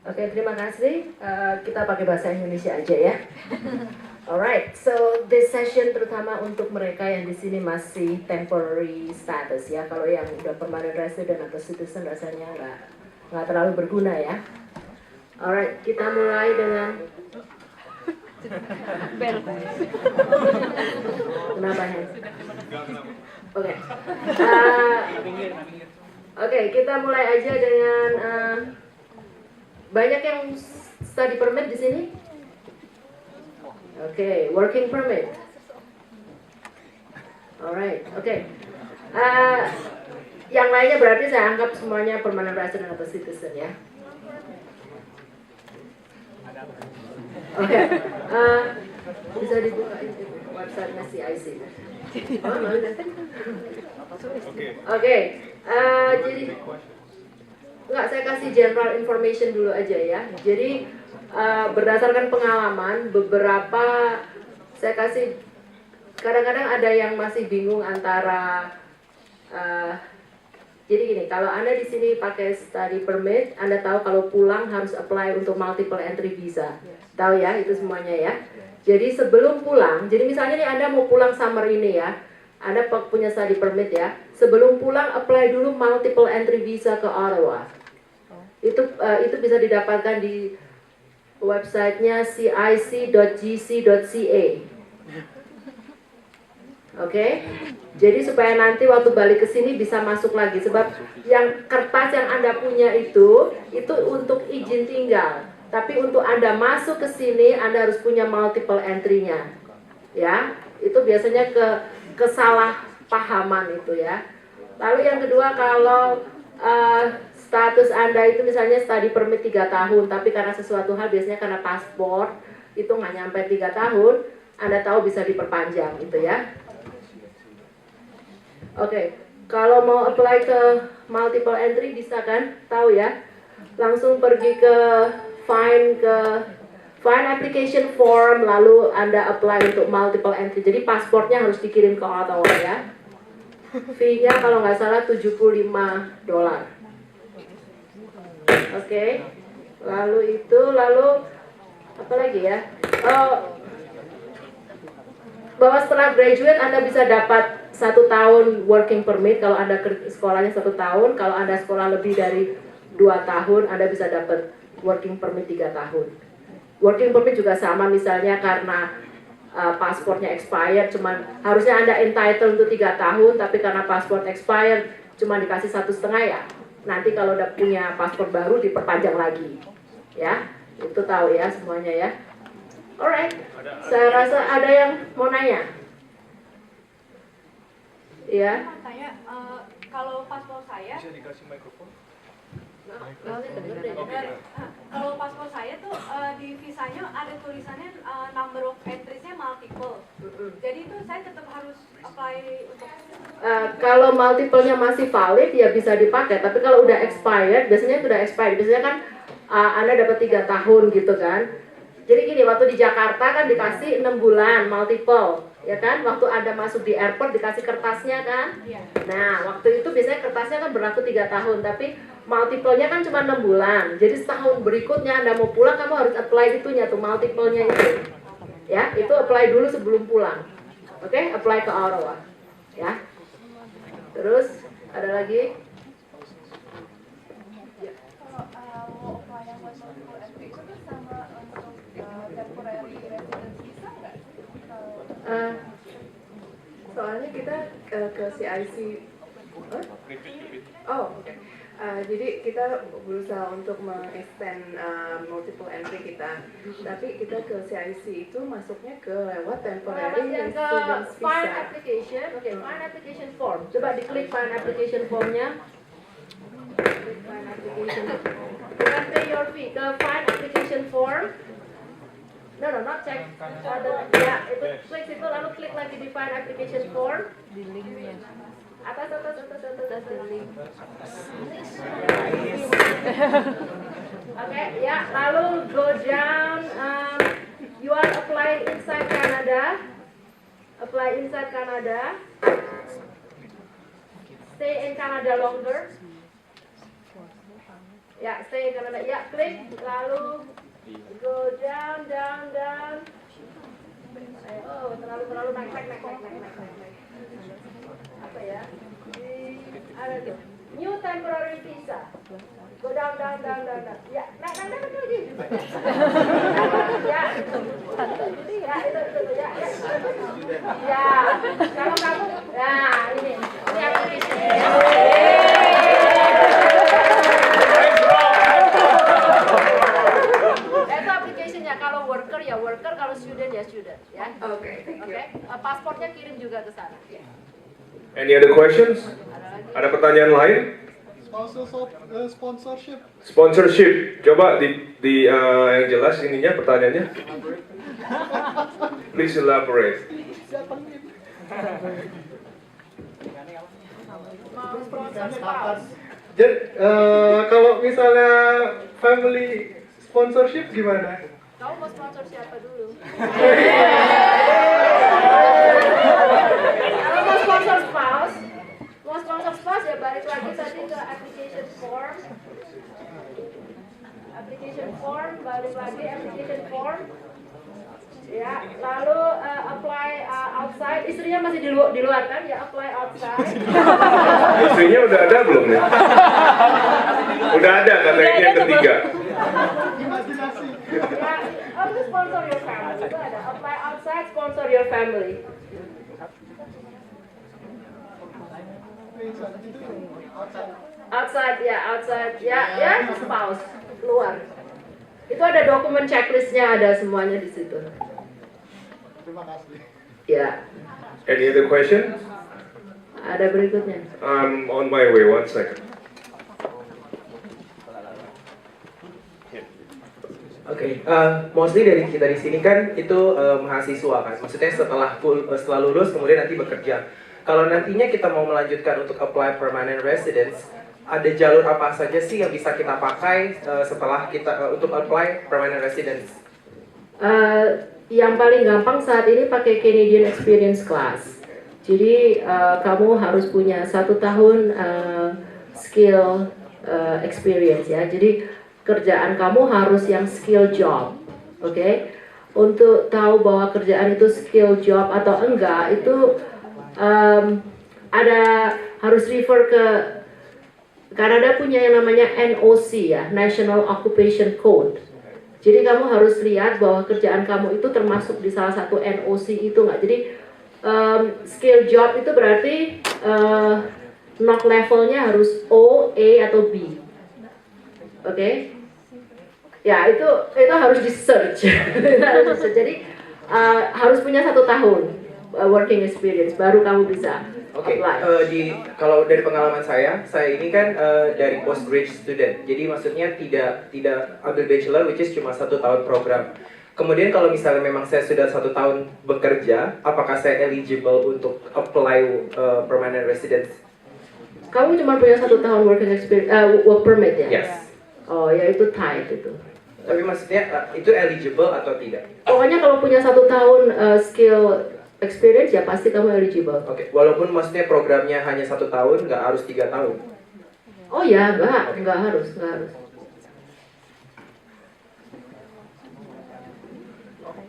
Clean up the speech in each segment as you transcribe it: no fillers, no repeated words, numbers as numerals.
Oke, terima kasih. Kita pakai bahasa Indonesia aja ya. Alright, so this session terutama untuk mereka yang di sini masih temporary status ya. Kalau yang udah permanent resident atau citizen rasanya nggak terlalu berguna ya. Alright, kita mulai dengan kenapa ya? Oke. Oke, kita mulai aja dengan banyak yang study permit di sini. Oke, working permit. Alright, oke. Yang lainnya berarti saya anggap semuanya permanent resident atau citizen ya. Oke, bisa dibuka websitenya CIC. Oke, jadi enggak, saya kasih general information dulu aja ya. Jadi berdasarkan pengalaman beberapa, saya kasih, kadang-kadang ada yang masih bingung antara jadi gini, kalau Anda di sini pakai study permit, Anda tahu kalau pulang harus apply untuk multiple entry visa. Tahu ya, itu semuanya ya. Jadi sebelum pulang, jadi misalnya nih Anda mau pulang summer ini ya, Anda punya study permit ya, sebelum pulang apply dulu multiple entry visa ke Ottawa. Itu bisa didapatkan di websitenya cic.gc.ca. Oke, jadi supaya nanti waktu balik ke sini bisa masuk lagi, sebab yang kertas yang Anda punya itu untuk izin tinggal, tapi untuk Anda masuk ke sini Anda harus punya multiple entry-nya, ya. Itu biasanya kesalahpahaman itu ya. Lalu yang kedua, kalau status Anda itu misalnya study permit 3 tahun, tapi karena sesuatu hal, biasanya karena paspor itu nggak nyampe 3 tahun, Anda tahu bisa diperpanjang gitu ya. Oke, kalau mau apply ke multiple entry bisa kan? Tahu ya? Langsung pergi ke find application form, lalu Anda apply untuk multiple entry. Jadi pasportnya harus dikirim ke Ottawa ya. Fee-nya kalau nggak salah $75. Oke. Lalu apa lagi ya? Bahwa setelah graduate Anda bisa dapat 1 tahun working permit kalau Anda sekolahnya 1 tahun. Kalau Anda sekolah lebih dari 2 tahun, Anda bisa dapat working permit 3 tahun. Working permit juga sama, misalnya karena paspornya expired, cuman harusnya Anda entitled untuk 3 tahun, tapi karena paspor expired cuma dikasih 1,5 ya. Nanti kalau udah punya paspor baru diperpanjang lagi. Ya, itu tahu ya semuanya ya. Alright, saya rasa ada yang mau nanya. Iya. Saya kalau paspor saya Bisa dikasih mikrofon? kalau paspor saya tuh di visanya ada tulisannya number of entries-nya multiple. Jadi itu saya tetap harus apply untuk kalau multiple-nya masih valid ya bisa dipakai, tapi kalau udah expired, biasanya sudah expired. Biasanya kan Anda dapat 3 tahun gitu kan. Jadi gini, waktu di Jakarta kan dikasih 6 bulan multiple, ya kan? Waktu Anda masuk di airport dikasih kertasnya kan? Nah, waktu itu biasanya kertasnya kan berlaku 3 tahun, tapi multiple-nya kan cuma 6 bulan. Jadi setahun berikutnya Anda mau pulang, kamu harus apply itunya tuh, multiple-nya itu. Ya, itu apply dulu sebelum pulang. Oke, apply ke Ottawa. Ya. Terus ada lagi? Kalau mau apply yang buat multiple entry itu kan sama untuk temporary residence visa nggak? Soalnya kita ke CIC. Oh, oke. Jadi kita berusaha untuk mengextend multiple entry kita, tapi kita ke CIC itu masuknya ke lewat temporary Yang ke residence file visa. application, oke, file application form. Coba diklik file application formnya. Klik file application. Bukan pay your fee, ke file application form. No, not check. Ya, itu klik situ, lalu klik lagi di file application form. Di linknya. Atas di link. Oke, ya, lalu go down. You are applying inside Canada. Apply inside Canada. Stay in Canada longer. Ya, stay kanan. Ya, klik. Lalu go down. Oh, terlalu naik. Apa ya? Ada tuh. New temporary visa. Go down. Ya, naik lagi. Ya. Ya, itu ya. Ya, kalau kamu, nah ini itu aplikasinya. Kalau worker ya worker, kalau student ya student, ya. Oke, thank you. Oke, pasportnya kirim juga ke sana. Any other questions? Ada pertanyaan lain? Sponsorship. Sponsorship. Coba di yang jelas ininya pertanyaannya. Please elaborate. Mau sponsor spouse. Jadi kalau misalnya family sponsorship gimana? Kamu mau sponsor siapa dulu? Kalau mau sponsor spouse ya balik lagi tadi ke application form. Balik lagi application form. Ya, lalu apply outside. Istrinya masih di luar kan? Ya apply outside. Istrinya udah ada belum ya? Udah ada katanya yang ketiga. Ya, harus sponsor your family. Itu ada apply outside, sponsor your family. Outside ya spouse luar. Itu ada dokumen checklistnya, ada semuanya di situ. Terima kasih. Ya, Any other question? ada berikutnya. I'm on my way. 1 second. Oke, mostly dari kita di sini kan itu mahasiswa kan, maksudnya setelah lulus kemudian nanti bekerja. Kalau nantinya kita mau melanjutkan untuk apply permanent residence, ada jalur apa saja sih yang bisa kita pakai setelah kita untuk apply permanent residence? Yang paling gampang saat ini pakai Canadian Experience Class. Jadi kamu harus punya 1 tahun skill experience ya. Jadi kerjaan kamu harus yang skill job, oke? Untuk tahu bahwa kerjaan itu skill job atau enggak itu harus refer ke Kanada punya yang namanya NOC ya, National Occupation Code. Jadi kamu harus lihat bahwa kerjaan kamu itu termasuk di salah satu NOC itu nggak. Jadi skill job itu berarti knock levelnya harus O, A atau B. Oke? Ya itu harus di search. Jadi harus punya 1 tahun working experience baru kamu bisa Oke, apply. kalau dari pengalaman saya ini kan dari postgraduate student, jadi maksudnya tidak ambil bachelor, which is cuma 1 tahun program. Kemudian kalau misalnya memang saya sudah 1 tahun bekerja, apakah saya eligible untuk apply permanent residence? Kamu cuma punya 1 tahun working experience, work permit ya? Yes. Oh ya itu tight itu. Tapi maksudnya itu eligible atau tidak? Pokoknya kalau punya 1 tahun skill experience ya pasti kamu eligible. Oke, walaupun maksudnya programnya hanya 1 tahun, nggak harus 3 tahun. Oh ya, nggak harus.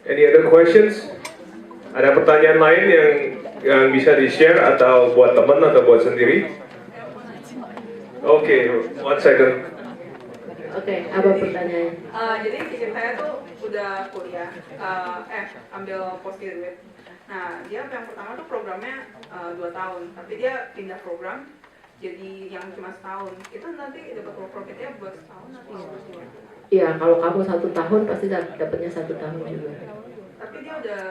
Any other questions? Ada pertanyaan lain yang bisa di-share atau buat teman atau buat sendiri? Oke, 1 second. Oke, apa pertanyaannya? Jadi istri saya tuh udah kuliah, ambil postgraduate. Nah, dia yang pertama tuh programnya 2 tahun, tapi dia pindah program jadi yang cuma setahun. Itu nanti dapat work permitnya buat setahun atau berdua? Iya, kalau kamu 1 tahun pasti dapatnya 1 tahun juga. Tapi dia udah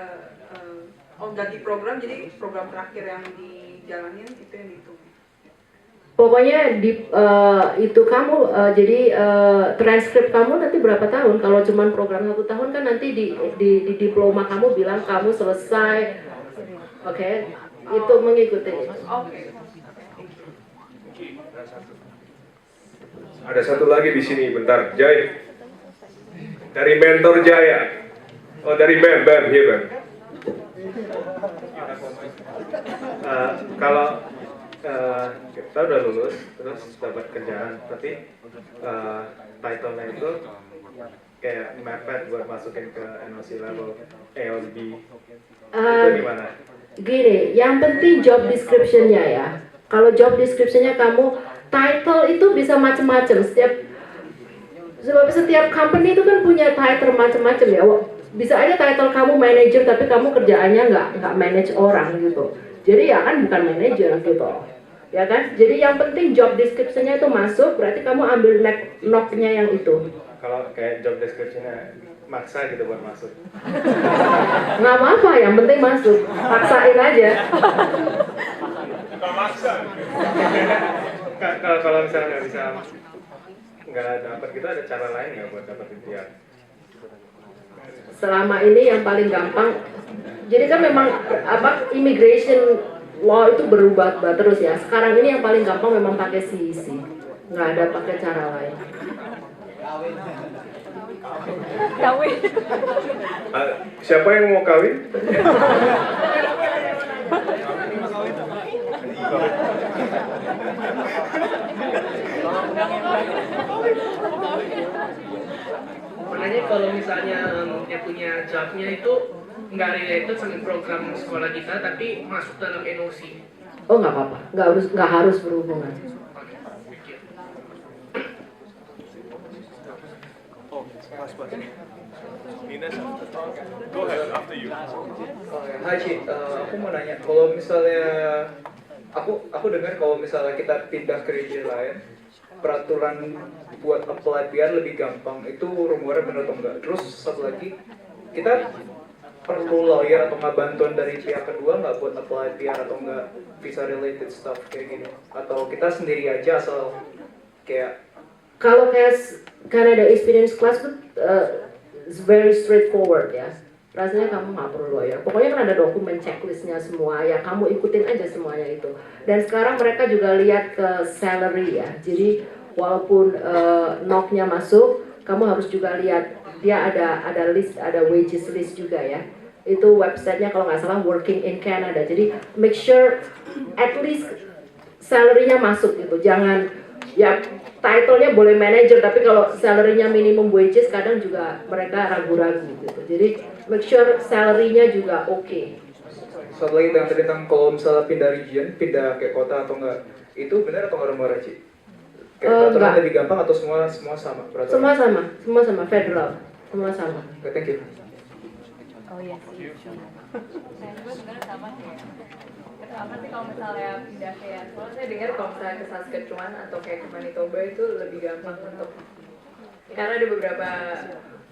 ganti program, jadi program terakhir yang dijalanin itu yang dihitung. Pokoknya itu kamu jadi transkrip kamu nanti berapa tahun? Kalau cuma program 1 tahun kan nanti di diploma kamu bilang kamu selesai, oke? Itu mengikuti itu. Oke. Ada satu lagi di sini, bentar, Jai. Dari Mentor Jaya. Oh, dari Bam, iya Bam. kita udah lulus terus dapat kerjaan, tapi title-nya itu kayak mepet buat masukin ke NOC level ALB. Itu gimana? Gini, yang penting job description-nya ya. Kalau job description-nya kamu, title itu bisa macam-macam. Sebab setiap company itu kan punya title macam-macam ya. Bisa aja title kamu manager tapi kamu kerjaannya nggak manage orang gitu. Jadi ya kan bukan manager gitu. Ya kan? Jadi yang penting job description-nya itu masuk, berarti kamu ambil knock-nya yang itu. Kalau kayak job description-nya maksa gitu buat masuk. Nggak apa-apa, yang penting masuk. Paksain aja. Kalau maksa. Kalau misalnya nggak bisa, nggak dapat gitu, ada cara lain nggak buat dapetin PR? Selama ini yang paling gampang, jadi kan memang immigration law itu berubah terus ya. Sekarang ini yang paling gampang memang pakai CEC, nggak ada pakai cara lain. Kawin. Siapa yang mau kawin? Makanya kalau misalnya yang punya jobnya itu nggak related sama program sekolah kita, tapi masuk dalam NOC. Oh nggak apa-apa, nggak harus berhubungan. Nina, go ahead after you. Hai Cid, aku mau nanya, kalau misalnya aku dengar kalau misalnya kita pindah ke region lain, peraturan buat apply PR lebih gampang, itu rumornya benar atau enggak? Terus satu lagi, kita perlu lawyer atau nggak bantuan dari pihak kedua nggak buat apply PR atau nggak visa related stuff kayak gini? Atau kita sendiri aja asal kayak Kalau kayak Canada Experience Class itu it's very straightforward ya. Rasanya kamu nggak perlu lawyer. Pokoknya kan ada dokumen checklistnya semua ya. Kamu ikutin aja semuanya itu. Dan sekarang mereka juga lihat ke salary ya. Jadi walaupun knock-nya masuk, kamu harus juga lihat dia ada list, ada wages list juga ya. Itu websitenya kalau nggak salah Working in Canada. Jadi make sure at least salary-nya masuk gitu. Jangan ya title-nya boleh manager, tapi kalau salary-nya minimum wages kadang juga mereka ragu-ragu gitu. Jadi make sure salary-nya juga oke. satu lagi yang tadi tentang kalau misalnya pindah region, pindah kayak kota atau enggak, itu benar atau nggak rumornya Ci? Kayak peraturan Enggak. lebih gampang atau semua sama peraturan? Semua sama federal, semua sama. Oke, thank you. Oh iya sih. Saya juga sebenarnya sama kayak apa sih kalau misalnya pindah kayak, soalnya saya dengar kalau misalnya ke Saskatchewan atau kayak ke Manitoba itu lebih gampang untuk, karena ada beberapa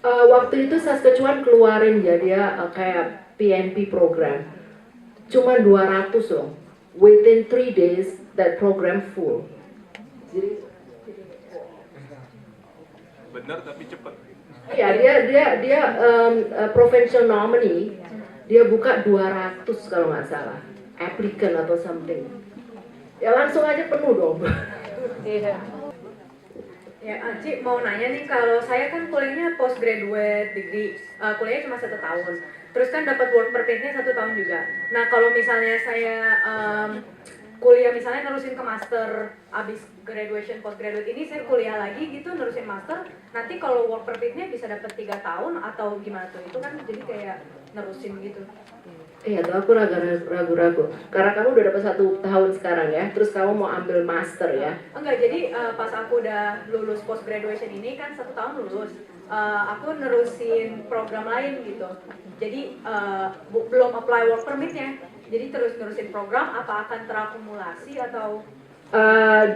Waktu itu Saskatchewan keluarin ya dia kayak PNP program. Cuma 200 loh. Within 3 days that program full. Jadi Benar tapi cepat. ya dia provincial nominee dia buka 200 kalau nggak salah applicant atau something. Ya langsung aja penuh dong. Iya. Ya, Aci mau nanya nih, kalau saya kan kuliahnya postgraduate degree, kuliahnya cuma 1 tahun. Terus kan dapat work permitnya 1 tahun juga. Nah, kalau misalnya saya kuliah misalnya nerusin ke master, abis graduation, postgraduate ini saya kuliah lagi gitu, nerusin master, nanti kalau work permitnya bisa dapat 3 tahun atau gimana tuh? Itu kan jadi kayak nerusin gitu. Iya tuh aku ragu-ragu. Karena kamu udah dapat 1 tahun sekarang ya, terus kamu mau ambil master ya. Enggak, jadi pas aku udah lulus post graduation ini kan 1 tahun lulus, aku nerusin program lain gitu. Jadi belum apply work permitnya. Jadi terus nerusin program, apa akan terakumulasi atau?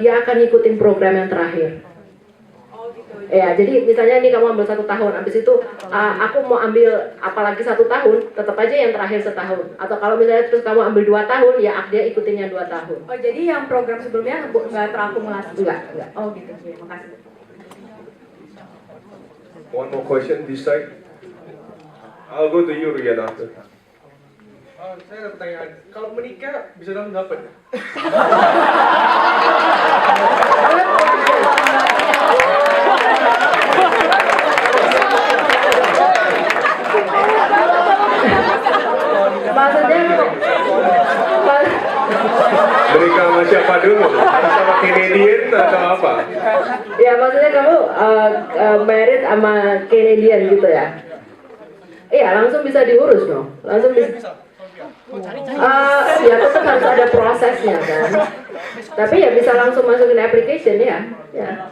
Dia akan ngikutin program yang terakhir. Oh gitu. Ya, jadi misalnya nih kamu ambil 1 tahun, habis itu aku mau ambil apalagi 1 tahun, tetap aja yang terakhir setahun. Atau kalau misalnya terus kamu ambil 2 tahun, ya dia ikutinnya 2 tahun. Oh jadi yang program sebelumnya nggak terakumulasi? Enggak. Oh gitu, ya, makasih. One more question this side. I'll go to you Rian after. Saya ada pertanyaan, kalau menikah bisa dapat? Maksudnya Menikah sama siapa? apa dulu? Harus sama Canadian atau apa? Ya maksudnya kamu married sama Canadian gitu ya? Iya langsung bisa diurus dong, langsung bisa. Ya tetap harus ada prosesnya kan. Tapi ya bisa langsung masukin application ya. Ya.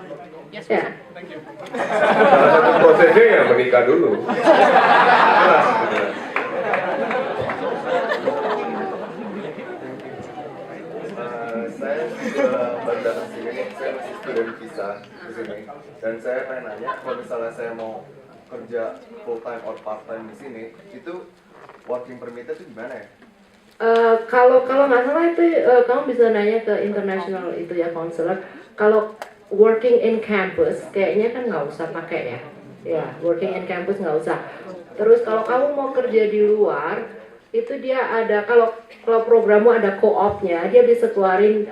Salah satu prosesnya ya menikah dulu. Jelas. Saya baru datang sini, saya masih student visa di sini, dan saya pengen nanya kalau misalnya saya mau kerja full time or part time di sini, itu working permitnya itu gimana ya? Kalau nggak salah itu kamu bisa nanya ke international itu ya counselor. Kalau working in campus kayaknya kan nggak usah pakai ya. Ya working in campus nggak usah. Terus kalau kamu mau kerja di luar itu dia ada kalau programmu ada co-opnya dia bisa keluarin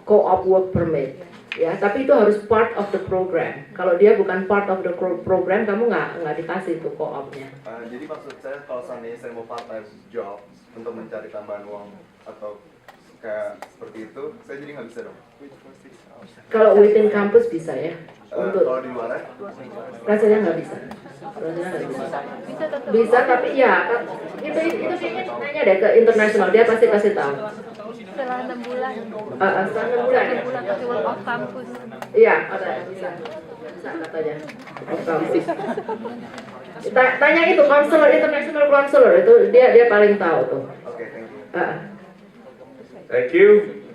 co-op work permit ya tapi itu harus part of the program kalau dia bukan part of the program kamu nggak dikasih itu co-opnya. Jadi maksud saya kalau seandainya saya mau part time job untuk mencari tambahan uang atau kayak seperti itu saya jadi nggak bisa dong. Kalau within campus bisa ya. Untuk kalau di luar rasanya nggak bisa. Bisa tapi ya itu kayaknya nanya deh ke internasional dia pasti kasih tahu. Setelah 6 bulan. Setelah 6 bulan. Tapi work off campus. Iya, bisa katanya. Off campus. Tanya itu konselor international konselor itu dia paling tahu tuh. Oke, thank you. Thank you.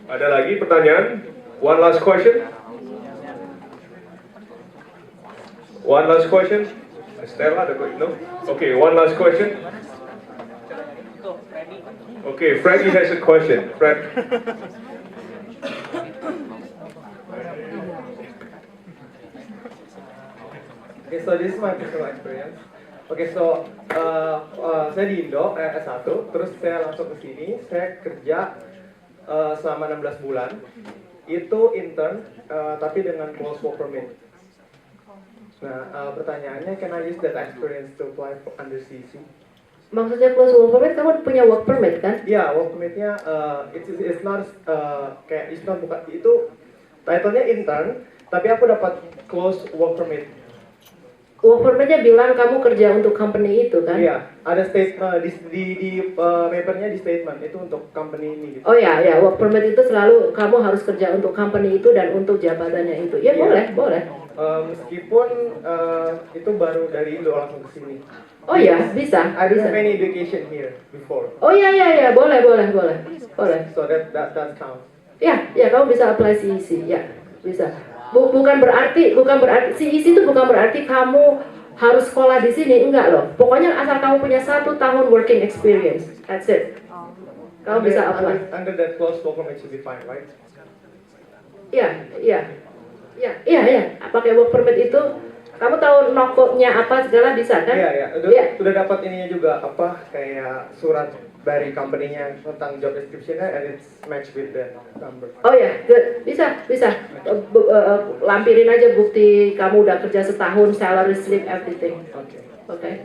Ada lagi pertanyaan? One last question. One last question. Stella, no? Okay, one last question. Okay, Freddie has a question. Fred. Okay, so this is my personal experience. Okay, so saya di Indo S1, terus saya langsung ke sini, saya kerja selama 16 bulan. Itu intern, tapi dengan close work permit. Nah, pertanyaannya, can I use that experience to apply for under CEC? Maksudnya close work permit, kamu punya work permit kan? Iya, work permitnya, it's not, kayak, it's not bukan, itu title-nya intern, tapi aku dapat close work permit. Work permitnya bilang kamu kerja untuk company itu kan? Iya, ada statement di papernya di statement itu untuk company ini. Gitu. Oh ya, work permit itu selalu kamu harus kerja untuk company itu dan untuk jabatannya itu. Ya boleh. Meskipun itu baru dari Indo langsung ke sini. Oh ya, bisa. I don't have any education here before. Oh ya, boleh. So that counts. Ya, kamu bisa apply CEC, ya, bisa. Bukan berarti CEC itu bukan berarti kamu harus sekolah di sini, enggak loh. Pokoknya asal kamu punya 1 tahun working experience, that's it. Kamu bisa apply. Under that close work permit should be fine, right? Iya. Pakai work permit itu, kamu tahu nokonya apa segala bisa kan? Iya. Udah dapat ininya juga apa kayak surat dari company-nya tentang job description-nya and it's match with the number. Oh ya, good. Bisa. Lampirin aja bukti kamu udah kerja setahun, salary slip, everything. Oke.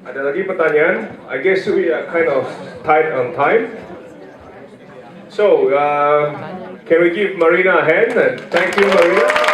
Ada lagi pertanyaan? I guess we are kind of tight on time. So, can we give Marina a hand? And thank you, Marina.